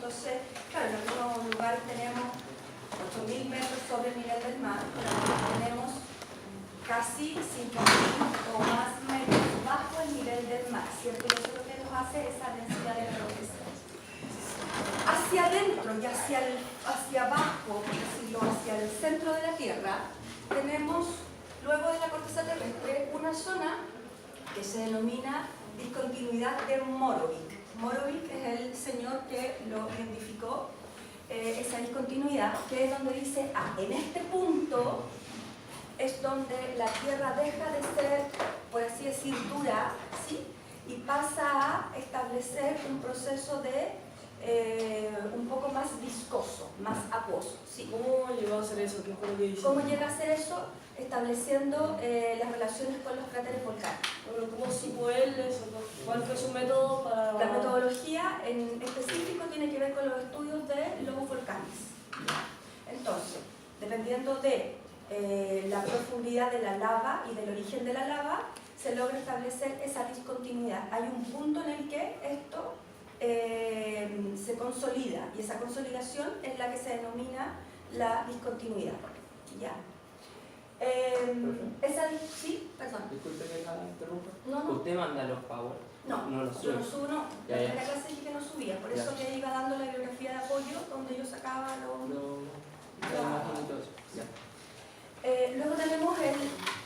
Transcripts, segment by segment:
Entonces, claro, en algunos lugares tenemos 8.000 metros sobre el nivel del mar, pero tenemos casi 5.000 o más metros bajo el nivel del mar, ¿cierto? Y eso lo que nos hace esa densidad de la corteza. Hacia adentro y hacia abajo, por decirlo, hacia el centro de la Tierra, tenemos, luego de la corteza terrestre, una zona que se denomina discontinuidad de Morovich. Morovich es el señor que lo identificó, esa discontinuidad, que es donde dice, en este punto es donde la Tierra deja de ser, por así decir, dura, ¿sí? Y pasa a establecer un proceso de un poco más viscoso, más acuoso. ¿Sí? ¿Cómo llegó a hacer eso? ¿Qué fue lo que hizo? ¿Cómo llega a hacer eso? Estableciendo las relaciones con los cráteres volcánicos. Bueno, ¿cómo supo él eso? ¿Cuál fue su método para...? La metodología en específico tiene que ver con los estudios de los volcanes. Entonces, dependiendo de la profundidad de la lava y del origen de la lava, se logra establecer esa discontinuidad. Hay un punto en el que esto se consolida, y esa consolidación es la que se denomina la discontinuidad. ¿Ya? Sí, perdón. Disculpe que la interrumpa. No. ¿Usted manda los power? No, los yo no subo, no. Ya, En la clase dije que no subía, por eso que iba dando la bibliografía de apoyo donde yo sacaba luego tenemos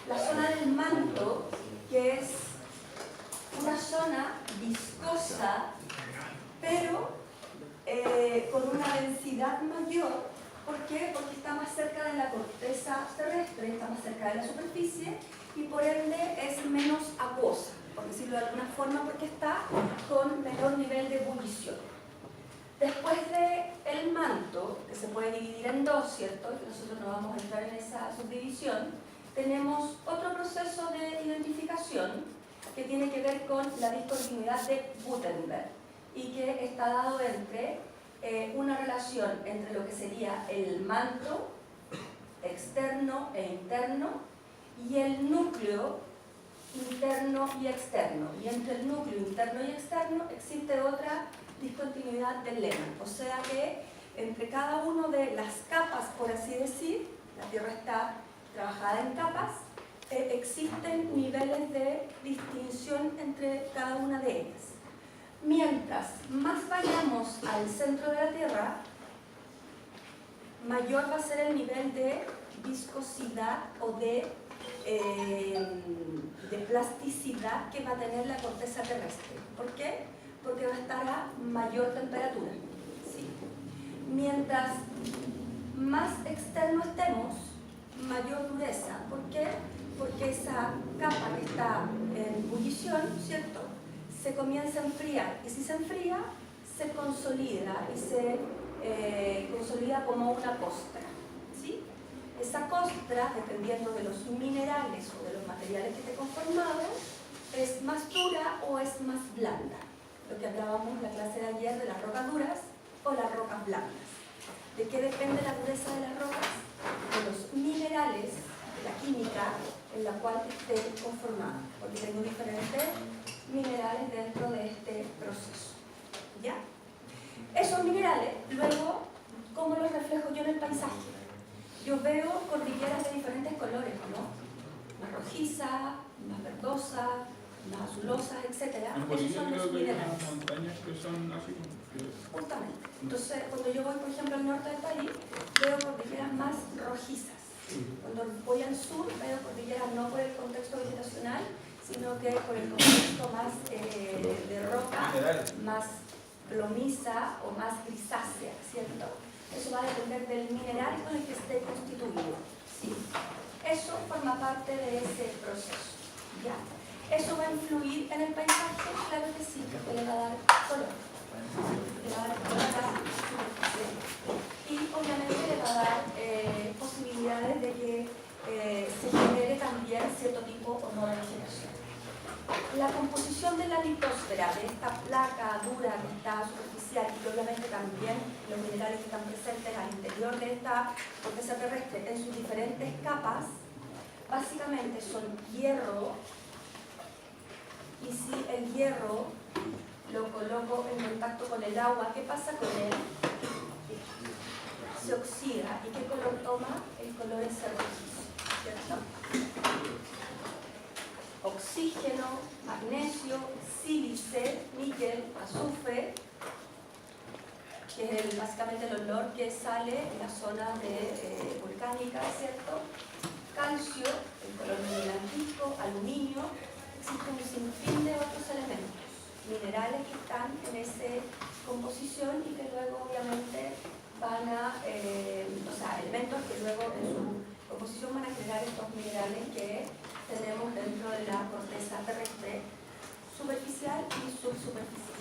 la zona del manto, que es una zona viscosa, pero con una densidad mayor. ¿Por qué? Porque está más cerca de la corteza terrestre, está más cerca de la superficie y por ende es menos acuosa, por decirlo de alguna forma, porque está con menor nivel de ebullición. Después del manto, que se puede dividir en dos, ¿cierto? Que nosotros no vamos a entrar en esa subdivisión, tenemos otro proceso de identificación que tiene que ver con la discontinuidad de Gutenberg y que está dado entre una relación entre lo que sería el manto externo e interno y el núcleo interno y externo. Y entre el núcleo interno y externo existe otra discontinuidad del Lehmann. O sea que entre cada una de las capas, por así decir, la Tierra está trabajada en capas, existen niveles de distinción entre cada una de ellas. Mientras más vayamos al centro de la Tierra, mayor va a ser el nivel de viscosidad o de plasticidad que va a tener la corteza terrestre. ¿Por qué? Porque va a estar a mayor temperatura. ¿Sí? Mientras más externo estemos, mayor dureza. ¿Por qué? Porque esa capa que está en ebullición, ¿cierto?, se comienza a enfriar, y si se enfría, se consolida y se consolida como una costra. ¿Sí? Esa costra, dependiendo de los minerales o de los materiales que esté conformado, es más dura o es más blanda. Lo que hablábamos en la clase de ayer de las rocas duras o las rocas blandas. ¿De qué depende la dureza de las rocas? De los minerales, de la química en la cual esté conformada, porque tengo diferentes minerales dentro de este proceso. ¿Ya? Esos minerales, luego, ¿cómo los reflejo yo en el paisaje? Yo veo cordilleras de diferentes colores, ¿no? Más rojiza, más verdosa, más azulosas, etc. Esos son los minerales. Hay montañas que son así como... Justamente. Entonces, cuando yo voy, por ejemplo, al norte del país, veo cordilleras más rojizas. Cuando voy al sur, veo cordilleras no por el contexto vegetacional, sino que por el contexto más de roca, más plomiza o más grisácea, ¿cierto? Eso va a depender del mineral con el que esté constituido. ¿Sí? Eso forma parte de ese proceso. ¿Ya? ¿Eso va a influir en el paisaje? Claro que sí, porque le va a dar color. Le va a dar color a la superficie. Y obviamente le va a dar posibilidades de que se genere también cierto tipo o no de vegetación. La composición de la litosfera, de esta placa dura que está superficial y obviamente también los minerales que están presentes al interior de esta corteza terrestre en sus diferentes capas, básicamente son hierro, y si el hierro lo coloco en contacto con el agua, ¿qué pasa con él? Se oxida. ¿Y qué color toma? El color ese rojizo, ¿cierto? Oxígeno, magnesio, sílice, níquel, azufre, que es básicamente el olor que sale en la zona volcánica, ¿cierto? Calcio, el color blanquizco, aluminio, existe un sinfín de otros elementos, minerales que están en esa composición y que luego obviamente van a, elementos que luego en su composición van a generar estos minerales que tenemos dentro de la corteza terrestre superficial y subsuperficial.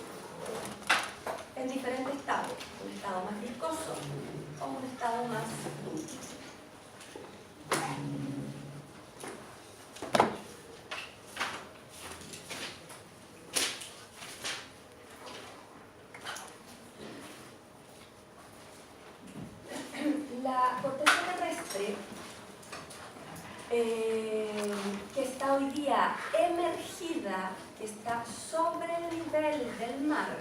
En diferentes estados, un estado más viscoso o un estado más dulce. La corteza terrestre que está hoy día emergida, que está sobre el nivel del mar,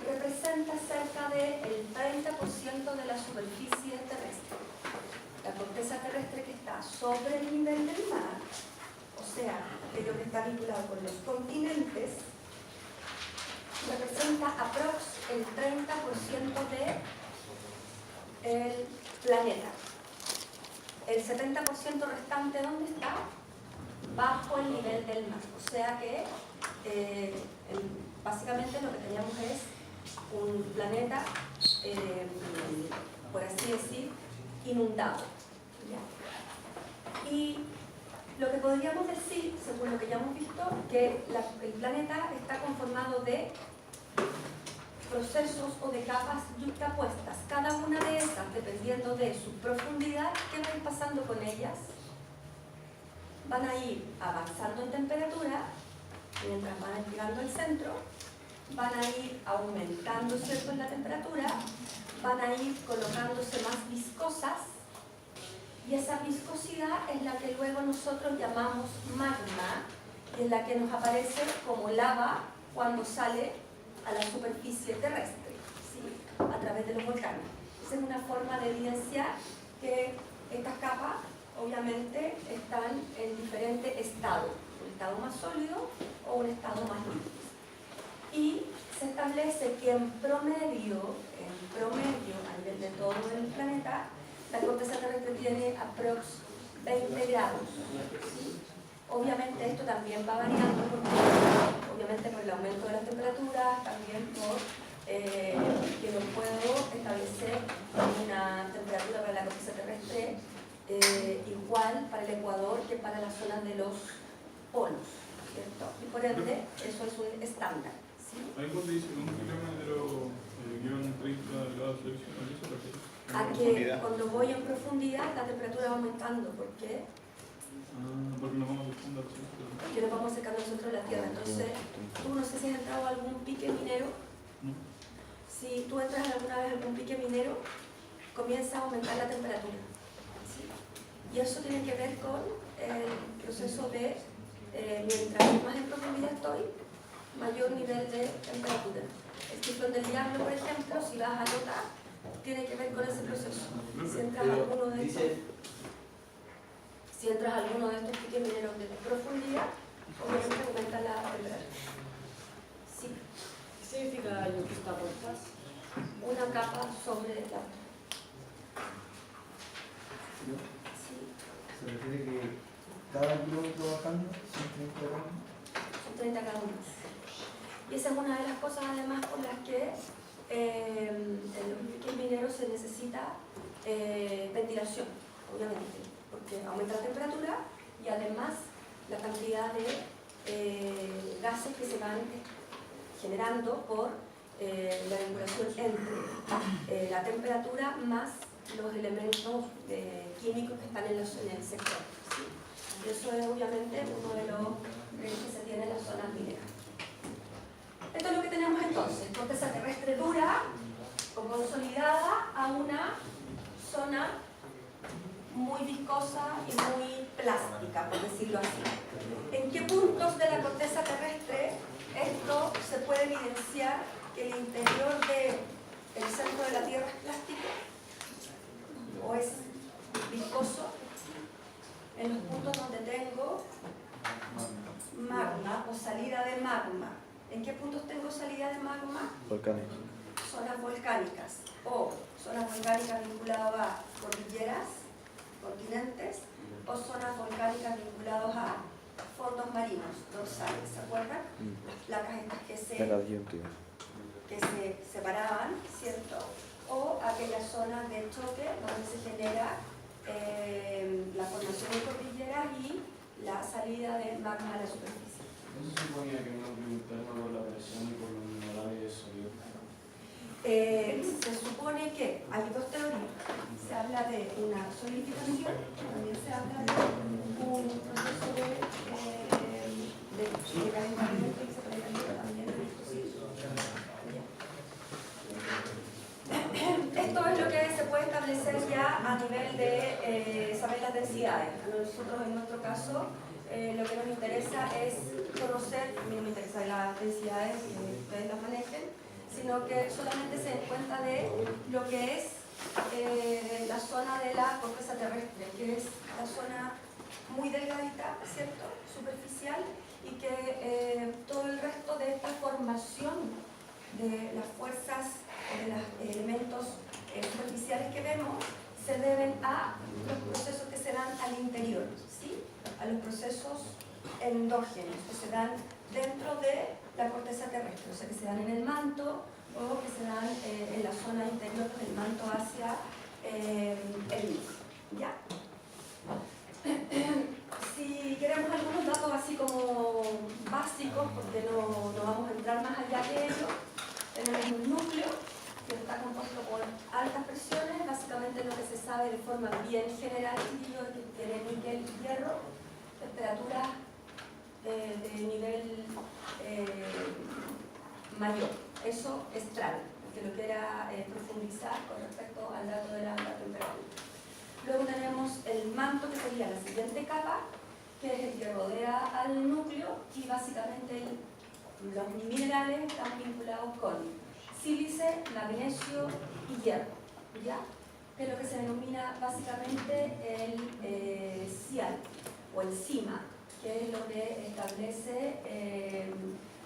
representa cerca del 30% de la superficie terrestre. La corteza terrestre que está sobre el nivel del mar, o sea, aquello que está vinculado con los continentes, representa aprox el 30% del planeta. El 70% restante, ¿dónde está? Bajo el nivel del mar. O sea que básicamente lo que teníamos es un planeta, por así decir, inundado. ¿Ya? Y lo que podríamos decir, según lo que ya hemos visto, que el planeta está conformado de procesos o de capas yuxtapuestas. Cada una de esas, dependiendo de su profundidad, ¿qué va a ir pasando con ellas? Van a ir avanzando en temperatura, mientras van llegando al centro, van a ir aumentando, ¿cierto?, en la temperatura, van a ir colocándose más viscosas, y esa viscosidad es la que luego nosotros llamamos magma, y es la que nos aparece como lava cuando sale a la superficie terrestre, ¿sí?, a través de los volcanes. Esa es una forma de evidenciar que estas capas obviamente están en diferentes estados, un estado más sólido o un estado más líquido. Y se establece que en promedio, a nivel de todo el planeta, la corteza terrestre tiene aprox 20 grados. ¿Sí? Obviamente esto también va variando, obviamente por el aumento de las temperaturas, también por que no puedo establecer una temperatura para la corteza terrestre igual para el Ecuador que para las zonas de los polos, ¿cierto? Y por ende, eso es un estándar. ¿Sí? Ahí cuando dice un kilómetro guión 30 grados Celsius, ¿a qué se refiere? A que cuando voy en profundidad la temperatura va aumentando. ¿Por qué? Porque nos vamos acercando al centro. Porque nos vamos acercando al centro de la Tierra. Entonces, tú no sé si has entrado a algún pique minero. ¿No? Si tú entras alguna vez a algún pique minero, comienza a aumentar la temperatura. ¿Sí? Y eso tiene que ver con el proceso de, mientras más en profundidad estoy, mayor nivel de temperatura. El ciclón del diablo, por ejemplo, si vas a Lota, tiene que ver con ese proceso. Si entras a alguno de estos piques mineros de profundidad, obviamente aumenta la temperatura. Sí. ¿Qué significa yuxtapuestas? Una capa sobre la otra. Sí. Se refiere que cada kilómetro bajando son 30 gramos. Son 30 grados más. Y esa es una de las cosas además por las que en los piques mineros se necesita ventilación, obviamente, porque aumenta la temperatura y además la cantidad de gases que se van generando por la vinculación entre la temperatura más los elementos químicos que están en el sector. ¿Sí? Y eso es obviamente uno de los riesgos que se tiene en las zonas mineras. Esto es lo que tenemos entonces, corteza terrestre dura o consolidada a una zona muy viscosa y muy plástica, por decirlo así. ¿En qué puntos de la corteza terrestre esto se puede evidenciar que el interior del centro de la Tierra es plástico o es viscoso? En los puntos donde tengo magma o salida de magma. ¿En qué puntos tengo salida de magma? Volcánico. Zonas volcánicas o zonas volcánicas vinculadas a cordilleras, continentes, o zonas volcánicas vinculadas a fondos marinos, dorsales, ¿se acuerdan? Las placas estas que se separaban, ¿cierto? O aquellas zonas de choque donde se genera la formación de cordilleras y la salida de magma a la superficie. ¿No se suponía que no interno por la presión y por los minerales sólidos? Se supone que hay dos teorías. Se habla de una solidificación, también se habla de un proceso de calentamiento y se precalienta también el proceso. Esto es lo que se puede establecer ya a nivel de saber las densidades. A nosotros, en nuestro caso, lo que nos interesa es conocer, a mí no me interesan las densidades, que ustedes las manejen, sino que solamente se den cuenta de lo que es la zona de la corteza terrestre, que es la zona muy delgadita, ¿cierto? Superficial, y que todo el resto de esta formación de las fuerzas o de los elementos superficiales que vemos se deben a los procesos que se dan al interior, ¿sí? A los procesos endógenos que se dan dentro de la corteza terrestre, o sea, que se dan en el manto o que se dan en la zona interior del manto hacia el núcleo, ¿ya? Si queremos algunos datos así como básicos, porque no vamos a entrar más allá de ello, tenemos un núcleo que está compuesto por altas presiones, básicamente lo que se sabe de forma bien general, que tiene níquel y hierro, temperaturas de nivel mayor. Eso es claro, que lo quiera profundizar con respecto al dato de la temperatura. Luego tenemos el manto, que sería la siguiente capa, que es el que rodea al núcleo, y básicamente los minerales están vinculados con sílice, magnesio y hierro, ¿ya? Que es lo que se denomina básicamente el CIAL o el CIMA, que es lo que establece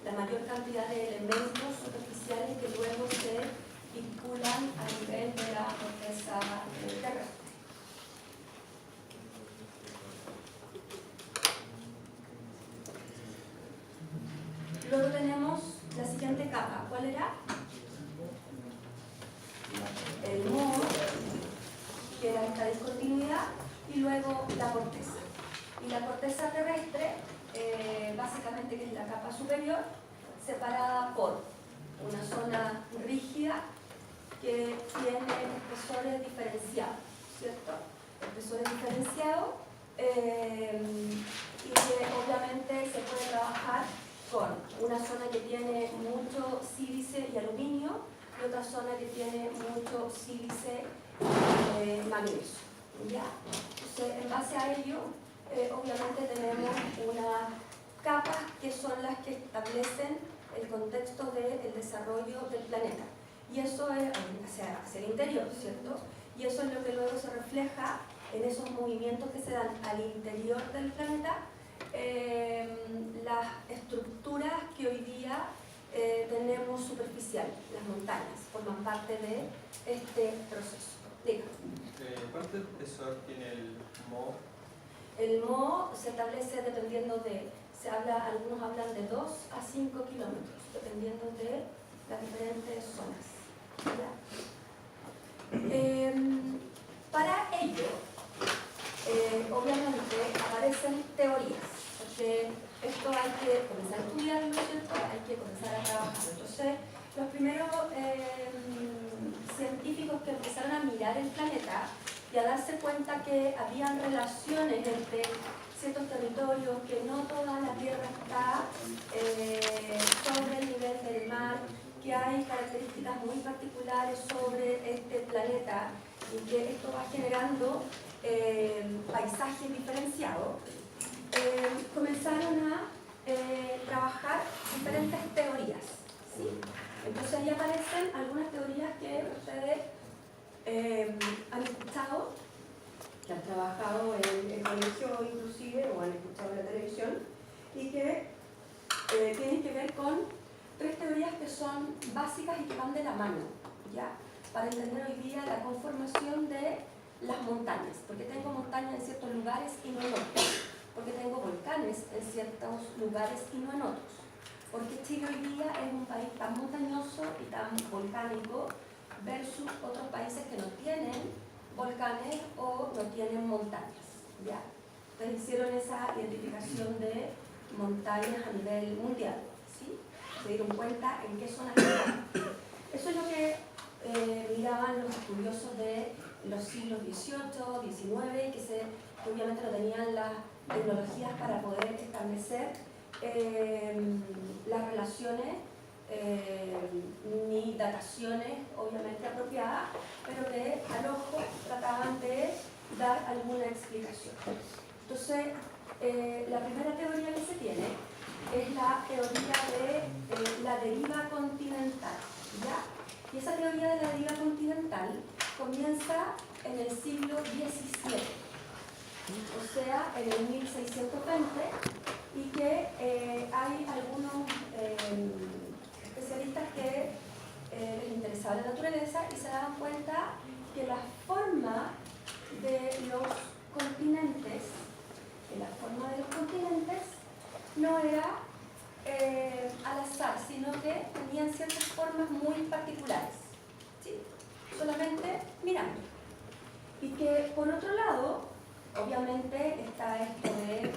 la mayor cantidad de elementos superficiales que luego se vinculan a nivel de la corteza terrestre. Luego tenemos la siguiente capa. ¿Cuál era? El moho, que era esta discontinuidad, y luego la corteza. Y la corteza terrestre, básicamente, que es la capa superior, separada por una zona rígida que tiene espesores diferenciados, ¿cierto? Espesores diferenciados, y que obviamente se puede trabajar con una zona que tiene mucho sílice y aluminio y otra zona que tiene mucho sílice y magnesio, ¿ya? Entonces, en base a ello, obviamente tenemos unas capas que son las que establecen el contexto del desarrollo del planeta. Y eso es hacia el interior, ¿cierto? Y eso es lo que luego se refleja en esos movimientos que se dan al interior del planeta. Las estructuras que hoy día tenemos superficial, las montañas, forman parte de este proceso. Diga. ¿Cuánto espesor tiene el moho? El moho se establece dependiendo de, algunos hablan de 2 a 5 kilómetros, dependiendo de las diferentes zonas, ¿ya? Para ello, obviamente aparecen teorías, porque esto hay que comenzar a estudiarlo, ¿cierto? Hay que comenzar a trabajarlo. Entonces, los primeros científicos que empezaron a mirar el planeta y a darse cuenta que habían relaciones entre ciertos territorios, que no toda la Tierra está sobre el nivel del mar, que que hay características muy particulares sobre este planeta y que esto va generando paisajes diferenciados, comenzaron a trabajar diferentes teorías, ¿sí? Entonces ahí aparecen algunas teorías que ustedes han escuchado, que han trabajado en el colegio inclusive o han escuchado en la televisión y que tienen que ver con tres teorías que son básicas y que van de la mano, ¿ya? Para entender hoy día la conformación de las montañas, porque tengo montañas en ciertos lugares y no en otros, porque tengo volcanes en ciertos lugares y no en otros, porque Chile hoy día es un país tan montañoso y tan volcánico versus otros países que no tienen volcanes o no tienen montañas, ¿ya? Entonces hicieron esa identificación de montañas a nivel mundial, ¿sí? Se dieron cuenta en qué zonas están. Eso es lo que miraban los estudiosos de los siglos XVIII, XIX, que obviamente no tenían las tecnologías para poder establecer las relaciones ni dataciones obviamente apropiadas, pero que al ojo trataban de dar alguna explicación. Entonces, la primera teoría que se tiene es la teoría de la deriva continental, ¿ya? Y esa teoría de la deriva continental comienza en el siglo XVII, o sea, en el 1620, y que hay algunos especialistas que les interesaba la naturaleza y se daban cuenta que la forma de los continentes, no era al azar, sino que tenían ciertas formas muy particulares, ¿sí? Solamente mirando. Y que por otro lado, obviamente está esto de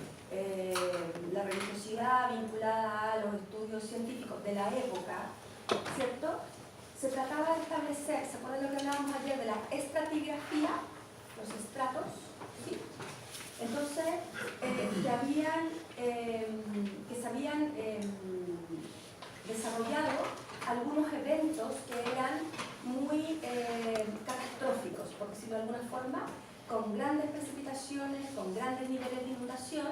la religiosidad vinculada a los estudios científicos de la época, ¿cierto? Se trataba de establecer, ¿se acuerdan lo que hablábamos ayer de la estratigrafía? Los estratos, ¿sí? Entonces, que se habían desarrollado algunos eventos que eran muy catastróficos, por decirlo de alguna forma, con grandes precipitaciones, con grandes niveles de inundación,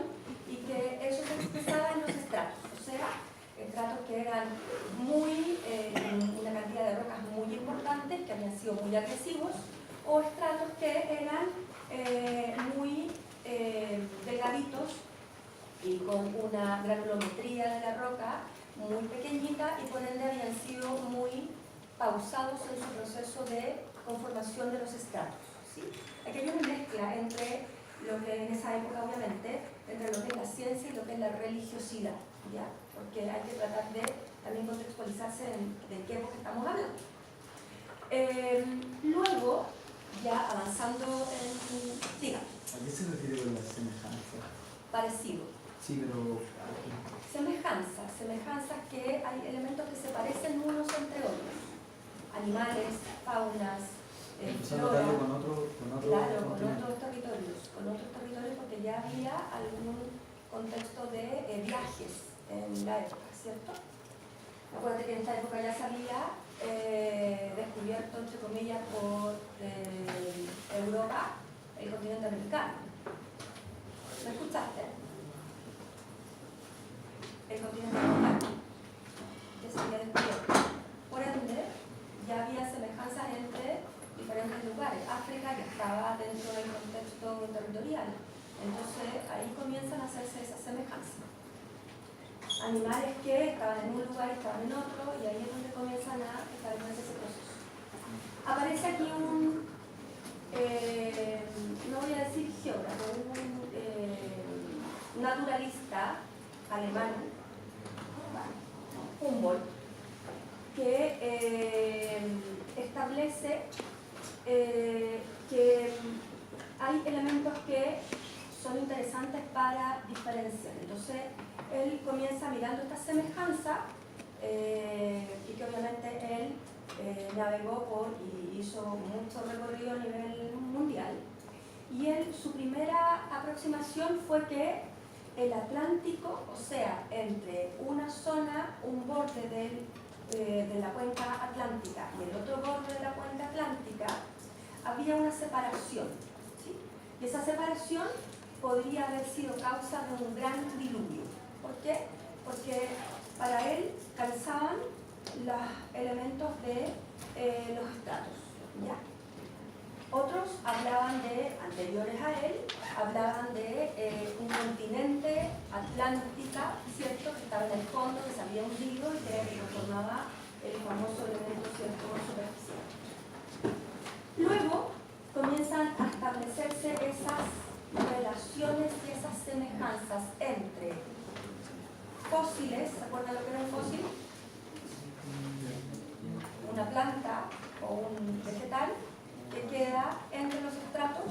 y que eso se expresaba en los estratos, o sea, estratos que eran una cantidad de rocas muy importantes, que habían sido muy agresivos, o estratos que eran muy delgaditos y con una granulometría de la roca muy pequeñita y por ende habían sido muy pausados en su proceso de conformación de los estratos, ¿sí? Aquí hay una mezcla entre lo que en esa época obviamente, entre lo que es la ciencia y lo que es la religiosidad, ¿ya? Porque hay que tratar de también contextualizarse de qué época estamos hablando. Luego, ya avanzando en... Diga. ¿A qué se refiere con la semejanza? Parecido. Sí, pero... Semejanzas que hay elementos que se parecen unos entre otros. Animales, faunas, empezando a flora. notarlo con otros Claro, con otros territorios porque ya había algún contexto de viajes en la época, ¿cierto? Acuérdate que en esta época ya se había descubierto, entre comillas, por Europa el continente americano. ¿Lo escuchaste? El continente americano, que se había descubierto. Por ende, ya había semejanzas entre diferentes lugares. África que estaba dentro del contexto territorial. Entonces, ahí comienzan a hacerse esas semejanzas. Animales que estaban en un lugar, estaban en otro, y ahí es donde comienzan a establecerse ese proceso. Aparece aquí un, no voy a decir geógrafo, un naturalista alemán, Humboldt, que establece que hay elementos que son interesantes para diferenciar. Entonces, él comienza mirando esta semejanza y que obviamente él navegó y hizo mucho recorrido a nivel mundial. Y su primera aproximación fue que el Atlántico, o sea, entre una zona, un borde del de la cuenca atlántica y el otro borde de la cuenca atlántica, había una separación, ¿sí? Y esa separación podría haber sido causa de un gran diluvio. ¿Por qué? Porque para él calzaban los elementos de los estratos, ¿ya? Otros hablaban de, anteriores a él, hablaban de un continente atlántica, ¿cierto?, que estaba en el fondo, que se había hundido y que formaba el famoso elemento, ¿cierto?, superficial. Luego comienzan a establecerse esas relaciones y esas semejanzas entre fósiles. ¿Se acuerdan lo que era un fósil? Una planta o un vegetal que queda entre los estratos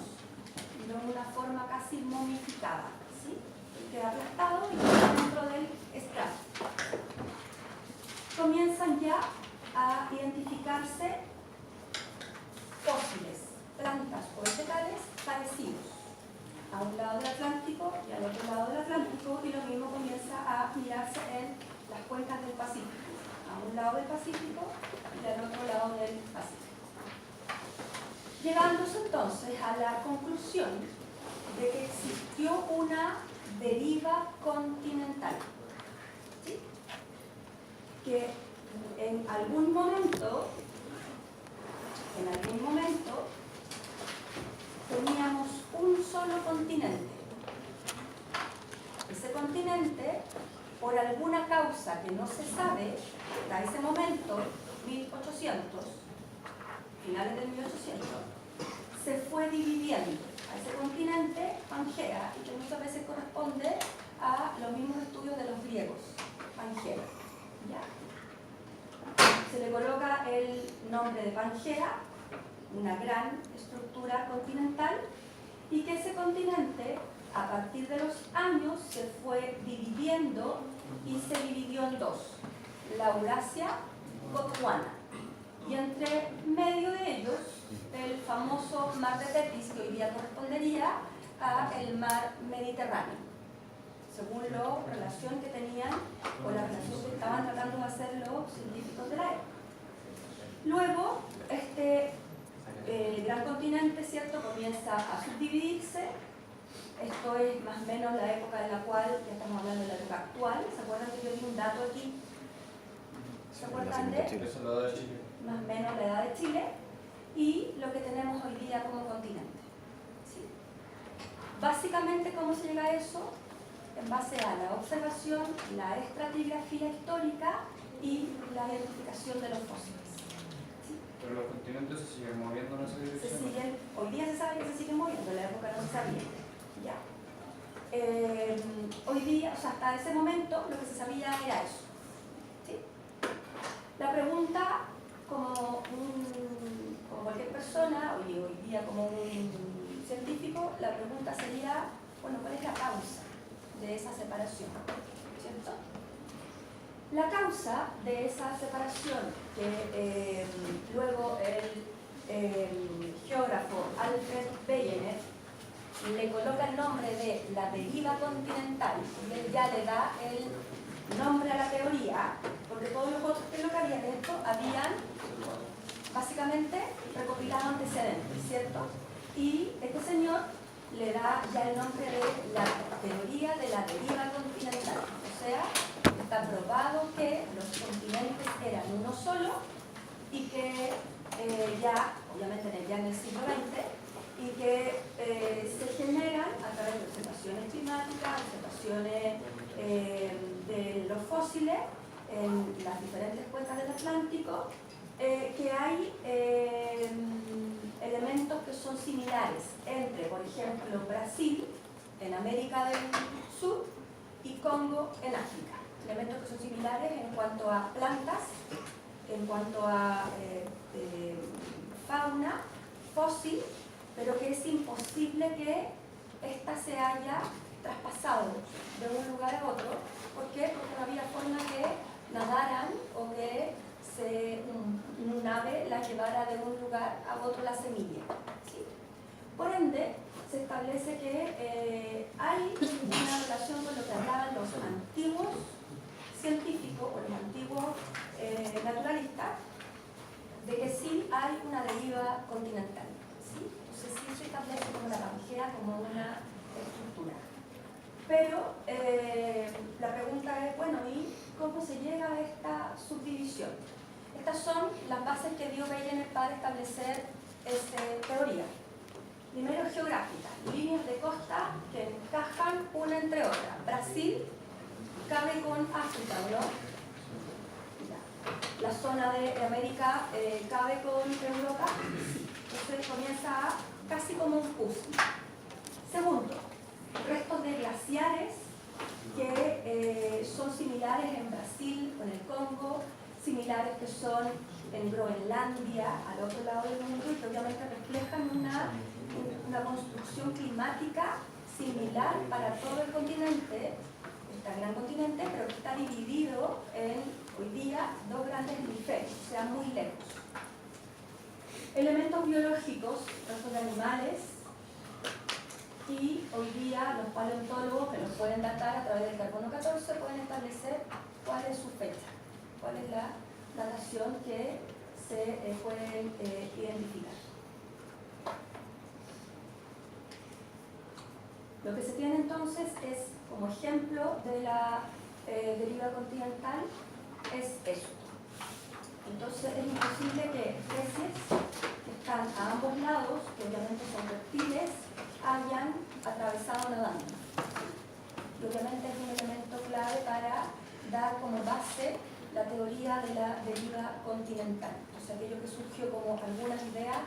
de una forma casi momificada, ¿sí? Queda aplastado y queda dentro del estrato. Comienzan ya a identificarse fósiles, plantas o vegetales parecidos a un lado del Atlántico y al otro lado del Atlántico, y lo mismo comienza a mirarse en las cuencas del Pacífico, a un lado del Pacífico y al otro lado del Pacífico. Llegándose entonces a la conclusión de que existió una deriva continental, ¿sí? Que en algún momento teníamos un solo continente. Ese continente, por alguna causa que no se sabe, hasta ese momento, 1800, finales del 1800, se fue dividiendo a ese continente Pangea, y que muchas veces corresponde a los mismos estudios de los griegos, Pangea. ¿Ya? Se le coloca el nombre de Pangea, una gran estructura continental, y que ese continente, a partir de los años, se fue dividiendo y se dividió en dos: la Eurasia, Gondwana, y entre medio de ellos el famoso mar de Tetis, que hoy día correspondería al mar Mediterráneo, según la relación que tenían o la relación que estaban tratando de hacer los científicos de la época. Luego, este gran continente, ¿cierto?, comienza a subdividirse. Esto es más o menos la época en la cual, ya estamos hablando de la época actual. ¿Se acuerdan que yo di un dato aquí? ¿Se acuerdan de? Eso es la edad de Chile. Más o menos la edad de Chile y lo que tenemos hoy día como continente. ¿Sí? Básicamente, ¿cómo se llega a eso? En base a la observación, la estratigrafía histórica y la identificación de los fósiles. ¿Sí? Pero los continentes se siguen moviendo en esa dirección. Hoy día se sabe que se siguen moviendo, en la época no se sabía. ¿Ya? Hoy día, o sea, hasta ese momento, lo que se sabía era eso. ¿Sí? La pregunta, como cualquier persona, hoy día como un científico, la pregunta sería, bueno, ¿cuál es la causa de esa separación? ¿Cierto? La causa de esa separación que luego el geógrafo Alfred Wegener le coloca el nombre de la deriva continental, y él ya le da el nombre a la teoría, porque todos los otros que lo que habían hecho habían básicamente recopilado antecedentes, ¿cierto? Y este señor le da ya el nombre de la teoría de la deriva continental. O sea, está probado que los continentes eran uno solo y que ya, obviamente ya en el siglo XX, y que se generan a través de observaciones climáticas, observaciones de los fósiles en las diferentes cuencas del Atlántico, que hay elementos que son similares entre, por ejemplo, Brasil en América del Sur y Congo en África. Elementos que son similares en cuanto a plantas, en cuanto a fauna fósil, pero que es imposible que ésta se haya traspasado de un lugar a otro. ¿Por qué? Porque no había forma que nadaran o que un ave la llevara de un lugar a otro la semilla. ¿Sí? Por ende, se establece que hay una relación con lo que hablaban los antiguos científicos o los antiguos naturalista de que sí hay una deriva continental, ¿sí? Entonces sí se establece como la Pangea como una estructura. Pero la pregunta es, bueno, ¿y cómo se llega a esta subdivisión? Estas son las bases que dio Wegener para establecer esta teoría. Primero, geográfica, líneas de costa que encajan una entre otra. Brasil cabe con África, ¿no? La zona de América cabe con Europa. Entonces comienza casi como un puzzle. Segundo, restos de glaciares que son similares en Brasil, en el Congo, similares que son en Groenlandia, al otro lado del mundo, y que obviamente reflejan una construcción climática similar para todo el continente, este gran continente, pero que está dividido en, hoy día, dos grandes hemisferios, o sea, muy lejos. Elementos biológicos, restos de animales, y hoy día los paleontólogos que los pueden datar a través del carbono 14 pueden establecer cuál es su fecha, cuál es la datación que se puede identificar. Lo que se tiene entonces es, como ejemplo de la deriva continental, es esto. Entonces es imposible que especies que están a ambos lados, que obviamente son reptiles, hayan atravesado nadando. Y obviamente es un elemento clave para dar como base la teoría de la deriva continental. O sea, aquello que surgió como algunas ideas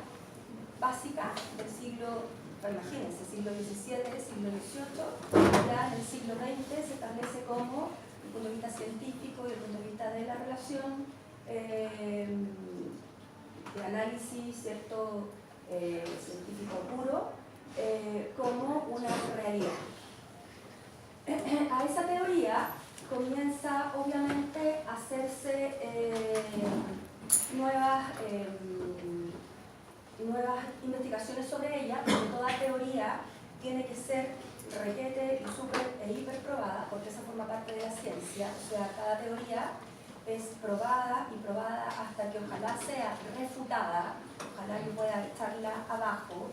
básicas del siglo, imagínense, siglo XVII, siglo XVIII, ya en el siglo XX se establece como, desde el punto de vista científico y desde el punto de vista de la relación, de análisis, ¿cierto? Científico puro, como una realidad. A esa teoría comienza obviamente a hacerse nuevas investigaciones sobre ella, porque toda teoría tiene que ser requete y super e hiper probada, porque esa forma parte de la ciencia. O sea, cada teoría es probada y probada hasta que ojalá sea refutada, ojalá yo pueda echarla abajo,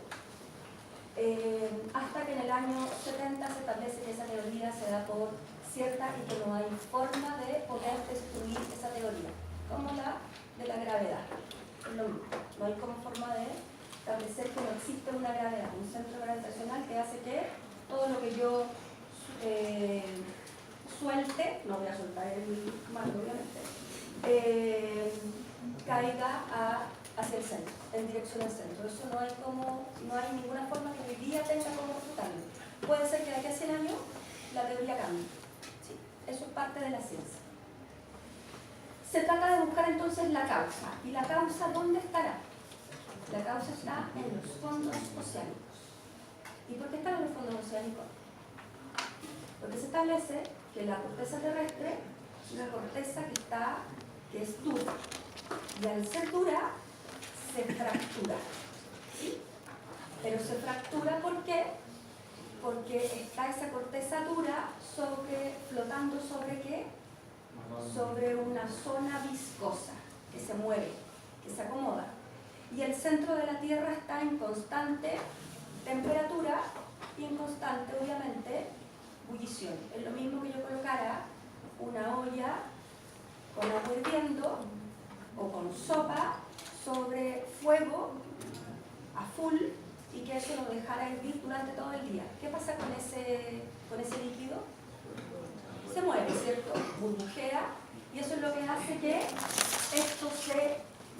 hasta que en el año 70 se establece que esa teoría se da por cierta y que no hay forma de poder destruir esa teoría, como la de la gravedad. Es lo mismo, no hay como forma de establecer que no existe una gravedad, un centro gravitacional que hace que todo lo que yo suelte, no voy a soltar el mando obviamente, caiga hacia el centro, en dirección al centro. Eso no hay ninguna forma que hoy día tenga como refutarlo. Puede ser que de aquí a 100 años la teoría cambie. Sí, eso es parte de la ciencia. Se trata de buscar entonces la causa. ¿Y la causa dónde estará? La causa está en los fondos oceánicos. ¿Y por qué están en los fondos oceánicos? Porque se establece que la corteza terrestre es una corteza que es dura. Y al ser dura, se fractura. ¿Sí? Pero se fractura ¿por qué? Porque está esa corteza dura flotando sobre ¿qué? Sobre una zona viscosa que se mueve, que se acomoda. Y el centro de la Tierra está en constante temperatura y en constante, obviamente, ebullición. Es lo mismo que yo colocara una olla con agua hirviendo o con sopa sobre fuego a full y que eso lo dejara hervir durante todo el día. ¿Qué pasa con ese líquido? Se mueve, ¿cierto? Burbujea, y eso es lo que hace que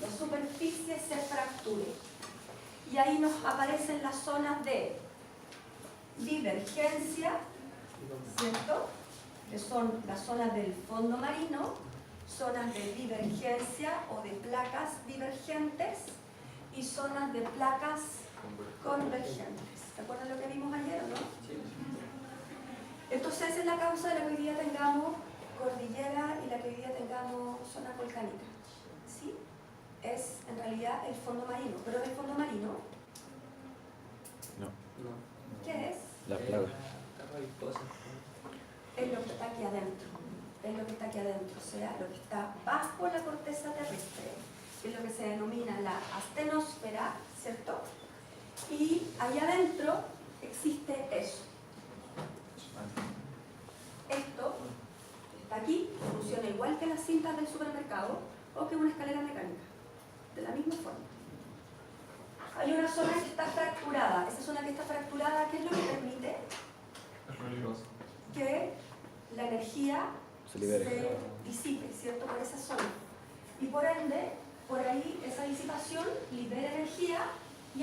la superficie se fracture. Y ahí nos aparecen las zonas de divergencia, ¿cierto? Que son las zonas del fondo marino, zonas de divergencia o de placas divergentes y zonas de placas convergentes. ¿Se acuerdan lo que vimos ayer o no? Sí. Entonces esa es la causa de la que hoy día tengamos cordillera y la que hoy día tengamos zona volcánica. ¿Sí? Es en realidad el fondo marino. ¿Pero del fondo marino? No. ¿Qué es? La plaga. Hay cosas. Es lo que está aquí adentro. es lo que está aquí adentro, o sea, lo que está bajo la corteza terrestre, que es lo que se denomina la astenosfera, ¿cierto? Y ahí adentro existe eso. Esto está aquí, funciona igual que las cintas del supermercado o que una escalera mecánica, de la misma forma. Hay una zona que está fracturada. Esa zona que está fracturada, ¿qué es lo que permite? Es peligroso. Que la energía Se libere. se disipe, ¿cierto? Por esa zona. Y por ende, por ahí esa disipación libera energía